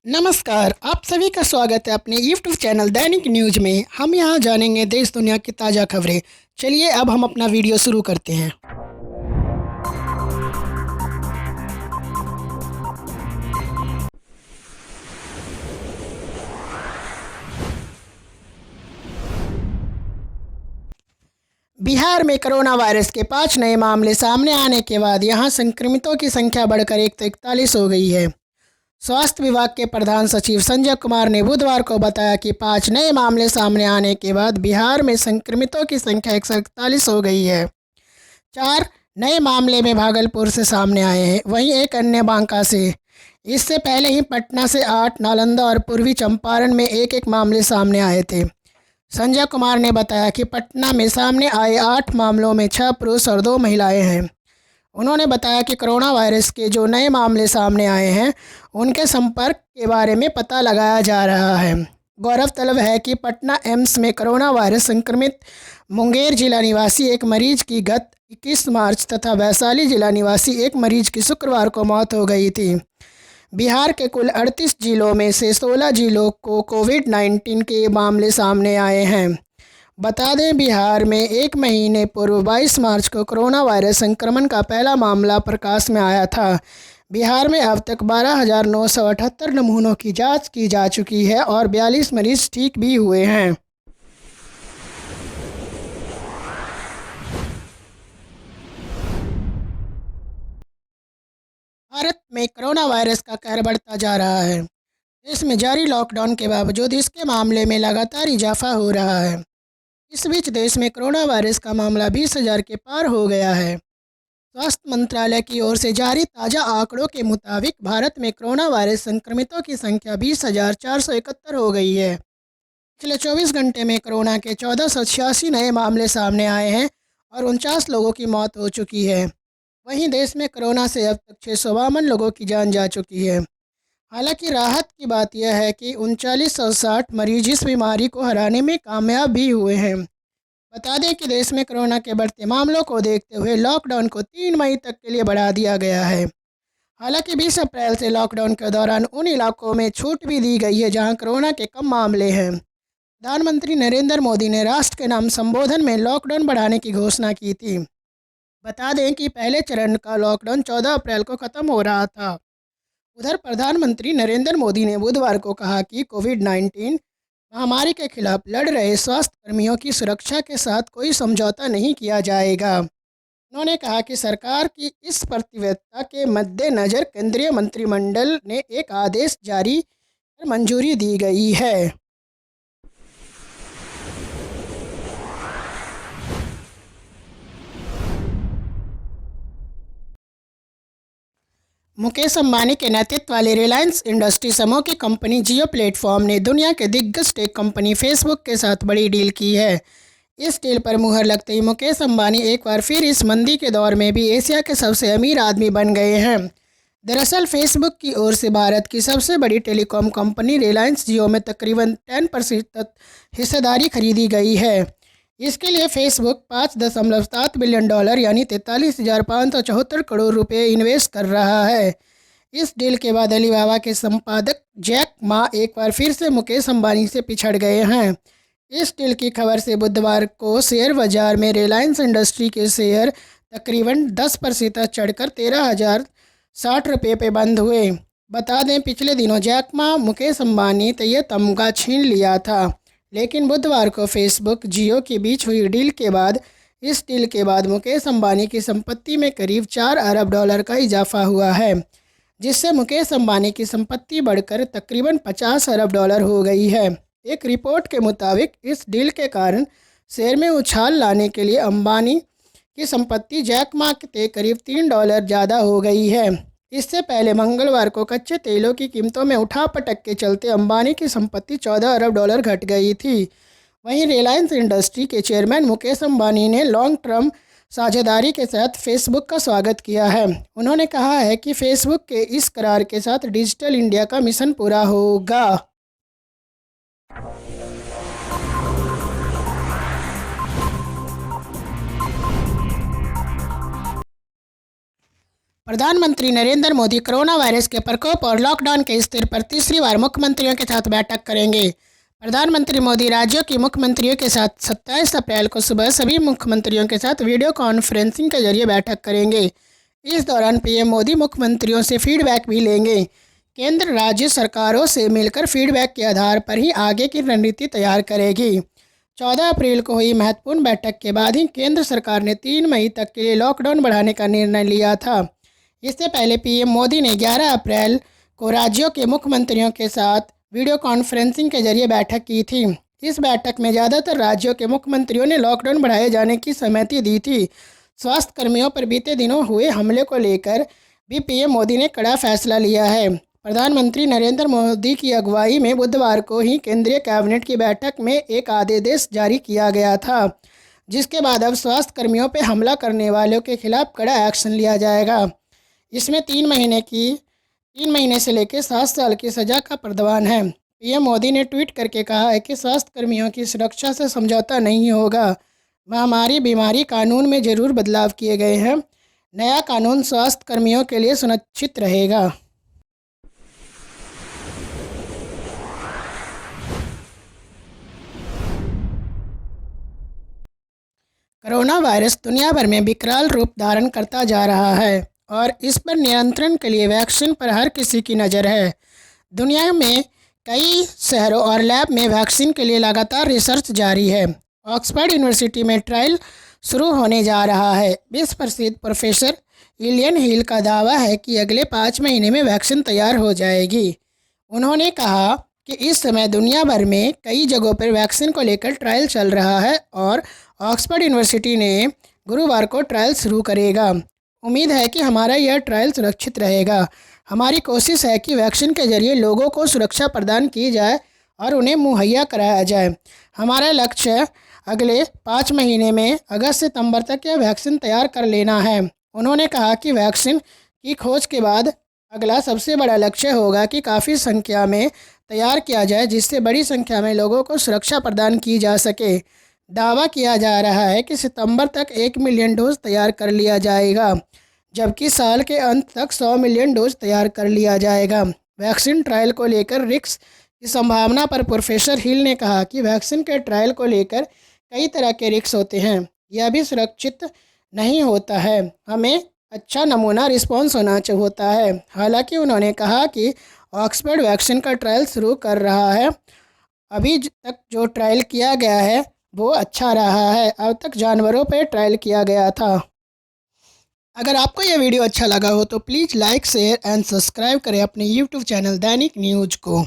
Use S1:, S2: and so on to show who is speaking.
S1: नमस्कार, आप सभी का स्वागत है अपने यूट्यूब चैनल दैनिक न्यूज़ में। हम यहाँ जानेंगे देश दुनिया की ताज़ा खबरें। चलिए अब हम अपना वीडियो शुरू करते हैं। बिहार में कोरोना वायरस के 5 नए मामले सामने आने के बाद यहाँ संक्रमितों की संख्या बढ़कर 141 हो गई है। स्वास्थ्य विभाग के प्रधान सचिव संजय कुमार ने बुधवार को बताया कि 5 नए मामले सामने आने के बाद बिहार में संक्रमितों की संख्या 141 हो गई है। 4 नए मामले में भागलपुर से सामने आए हैं, वहीं एक अन्य बांका से। इससे पहले ही पटना से 8, नालंदा और पूर्वी चंपारण में एक एक मामले सामने आए थे। संजय कुमार ने बताया कि पटना में सामने आए 8 मामलों में 6 पुरुष और 2 महिलाएं हैं। उन्होंने बताया कि कोरोना वायरस के जो नए मामले सामने आए हैं उनके संपर्क के बारे में पता लगाया जा रहा है। गौरतलब है कि पटना एम्स में कोरोना वायरस संक्रमित मुंगेर जिला निवासी एक मरीज की गत 21 मार्च तथा वैशाली जिला निवासी एक मरीज की शुक्रवार को मौत हो गई थी। बिहार के कुल 38 जिलों में से 16 जिलों को कोविड-19 के मामले सामने आए हैं। बता दें, बिहार में एक महीने पूर्व 22 मार्च को कोरोना वायरस संक्रमण का पहला मामला प्रकाश में आया था। बिहार में अब तक 12,978 नमूनों की जांच की जा चुकी है और 42 मरीज ठीक भी हुए हैं। भारत में कोरोना वायरस का कहर बढ़ता जा रहा है। देश में जारी लॉकडाउन के बावजूद इसके मामले में लगातार इजाफा हो रहा है। इस बीच देश में कोरोना वायरस का मामला 20,000 के पार हो गया है। स्वास्थ्य मंत्रालय की ओर से जारी ताज़ा आंकड़ों के मुताबिक भारत में कोरोना वायरस संक्रमितों की संख्या 20,471 हो गई है। पिछले 24 घंटे में कोरोना के 1486 नए मामले सामने आए हैं और 49 लोगों की मौत हो चुकी है। वहीं देश में कोरोना से अब तक 652 लोगों की जान जा चुकी है। हालांकि राहत की बात यह है कि 3960 मरीज इस बीमारी को हराने में कामयाब भी हुए हैं। बता दें कि देश में कोरोना के बढ़ते मामलों को देखते हुए लॉकडाउन को 3 मई तक के लिए बढ़ा दिया गया है। हालांकि 20 अप्रैल से लॉकडाउन के दौरान उन इलाकों में छूट भी दी गई है जहां कोरोना के कम मामले हैं। प्रधानमंत्री नरेंद्र मोदी ने राष्ट्र के नाम संबोधन में लॉकडाउन बढ़ाने की घोषणा की थी। बता दें कि पहले चरण का लॉकडाउन 14 अप्रैल को ख़त्म हो रहा था। उधर प्रधानमंत्री नरेंद्र मोदी ने बुधवार को कहा कि कोविड-19 महामारी के खिलाफ लड़ रहे स्वास्थ्य कर्मियों की सुरक्षा के साथ कोई समझौता नहीं किया जाएगा। उन्होंने कहा कि सरकार की इस प्रतिबद्धता के मद्देनज़र केंद्रीय मंत्रिमंडल ने एक आदेश जारी कर मंजूरी दी गई है। मुकेश अंबानी के नेतृत्व वाले रिलायंस इंडस्ट्री समूह की कंपनी जियो प्लेटफॉर्म ने दुनिया के दिग्गज टेक कंपनी फेसबुक के साथ बड़ी डील की है। इस डील पर मुहर लगते ही मुकेश अंबानी एक बार फिर इस मंदी के दौर में भी एशिया के सबसे अमीर आदमी बन गए हैं। दरअसल फेसबुक की ओर से भारत की सबसे बड़ी टेलीकॉम कंपनी रिलायंस जियो में तकरीबन 10% हिस्सेदारी खरीदी गई है। इसके लिए फेसबुक $5.7 बिलियन यानी 43,574 करोड़ रुपए इन्वेस्ट कर रहा है। इस डील के बाद अलीबाबा के संपादक जैक मा एक बार फिर से मुकेश अंबानी से पिछड़ गए हैं। इस डील की खबर से बुधवार को शेयर बाजार में रिलायंस इंडस्ट्री के शेयर तकरीबन 10% चढ़कर 13,060 रुपये पे बंद हुए। बता दें, पिछले दिनों जैक मा मुकेश अंबानी ये तमगा छीन लिया था, लेकिन बुधवार को फेसबुक जियो के बीच हुई डील के बाद इस डील के बाद मुकेश अंबानी की संपत्ति में करीब $4 अरब का इजाफा हुआ है, जिससे मुकेश अंबानी की संपत्ति बढ़कर तकरीबन $50 अरब हो गई है। एक रिपोर्ट के मुताबिक इस डील के कारण शेयर में उछाल लाने के लिए अंबानी की संपत्ति जैक मा के करीब $3 ज़्यादा हो गई है। इससे पहले मंगलवार को कच्चे तेलों की कीमतों में उठापटक के चलते अंबानी की संपत्ति $14 अरब घट गई थी। वहीं रिलायंस इंडस्ट्री के चेयरमैन मुकेश अंबानी ने लॉन्ग टर्म साझेदारी के साथ फेसबुक का स्वागत किया है। उन्होंने कहा है कि फेसबुक के इस करार के साथ डिजिटल इंडिया का मिशन पूरा होगा। प्रधानमंत्री नरेंद्र मोदी कोरोना वायरस के प्रकोप और लॉकडाउन के स्थिति पर तीसरी बार मुख्यमंत्रियों के साथ बैठक करेंगे। प्रधानमंत्री मोदी राज्यों के मुख्यमंत्रियों के साथ 27 अप्रैल को सुबह सभी मुख्यमंत्रियों के साथ वीडियो कॉन्फ्रेंसिंग के जरिए बैठक करेंगे। इस दौरान पीएम मोदी मुख्यमंत्रियों से फीडबैक भी लेंगे। केंद्र राज्य सरकारों से मिलकर फीडबैक के आधार पर ही आगे की रणनीति तैयार करेगी। 14 अप्रैल को हुई महत्वपूर्ण बैठक के बाद ही केंद्र सरकार ने 3 मई तक के लिए लॉकडाउन बढ़ाने का निर्णय लिया था। इससे पहले पीएम मोदी ने 11 अप्रैल को राज्यों के मुख्यमंत्रियों के साथ वीडियो कॉन्फ्रेंसिंग के जरिए बैठक की थी। इस बैठक में ज़्यादातर राज्यों के मुख्यमंत्रियों ने लॉकडाउन बढ़ाए जाने की सहमति दी थी। स्वास्थ्य कर्मियों पर बीते दिनों हुए हमले को लेकर भी पीएम मोदी ने कड़ा फैसला लिया है। प्रधानमंत्री नरेंद्र मोदी की अगुवाई में बुधवार को ही केंद्रीय कैबिनेट की बैठक में एक आदेश जारी किया गया था, जिसके बाद अब स्वास्थ्य कर्मियों पर हमला करने वालों के खिलाफ कड़ा एक्शन लिया जाएगा। इसमें 3 महीने से लेकर 7 साल की सज़ा का प्रावधान है। पीएम मोदी ने ट्वीट करके कहा है कि स्वास्थ्य कर्मियों की सुरक्षा से समझौता नहीं होगा। महामारी बीमारी कानून में ज़रूर बदलाव किए गए हैं। नया कानून स्वास्थ्य कर्मियों के लिए सुनिश्चित रहेगा। कोरोना वायरस दुनिया भर में विकराल रूप धारण करता जा रहा है और इस पर नियंत्रण के लिए वैक्सीन पर हर किसी की नज़र है। दुनिया में कई शहरों और लैब में वैक्सीन के लिए लगातार रिसर्च जारी है। ऑक्सफोर्ड यूनिवर्सिटी में ट्रायल शुरू होने जा रहा है। विश्व प्रसिद्ध प्रोफेसर इलियन हिल का दावा है कि अगले 5 महीने में वैक्सीन तैयार हो जाएगी। उन्होंने कहा कि इस समय दुनिया भर में कई जगहों पर वैक्सीन को लेकर ट्रायल चल रहा है और ऑक्सफोर्ड यूनिवर्सिटी ने गुरुवार को ट्रायल शुरू करेगा। उम्मीद है कि हमारा यह ट्रायल सुरक्षित रहेगा। हमारी कोशिश है कि वैक्सीन के जरिए लोगों को सुरक्षा प्रदान की जाए और उन्हें मुहैया कराया जाए। हमारा लक्ष्य अगले 5 महीने में अगस्त सितंबर तक यह वैक्सीन तैयार कर लेना है। उन्होंने कहा कि वैक्सीन की खोज के बाद अगला सबसे बड़ा लक्ष्य होगा कि काफ़ी संख्या में तैयार किया जाए, जिससे बड़ी संख्या में लोगों को सुरक्षा प्रदान की जा सके। दावा किया जा रहा है कि सितंबर तक 1 मिलियन डोज तैयार कर लिया जाएगा, जबकि साल के अंत तक 100 मिलियन डोज तैयार कर लिया जाएगा। वैक्सीन ट्रायल को लेकर रिस्क की संभावना पर प्रोफेसर हिल ने कहा कि वैक्सीन के ट्रायल को लेकर कई तरह के रिस्क होते हैं। यह भी सुरक्षित नहीं होता है। हमें अच्छा नमूना रिस्पॉन्स होता है। हालांकि उन्होंने कहा कि ऑक्सफोर्ड वैक्सीन का ट्रायल शुरू कर रहा है। अभी तक जो ट्रायल किया गया है वो अच्छा रहा है। अब तक जानवरों पर ट्रायल किया गया था। अगर आपको यह वीडियो अच्छा लगा हो तो please like, share and subscribe करें अपने यूट्यूब चैनल दैनिक न्यूज़ को।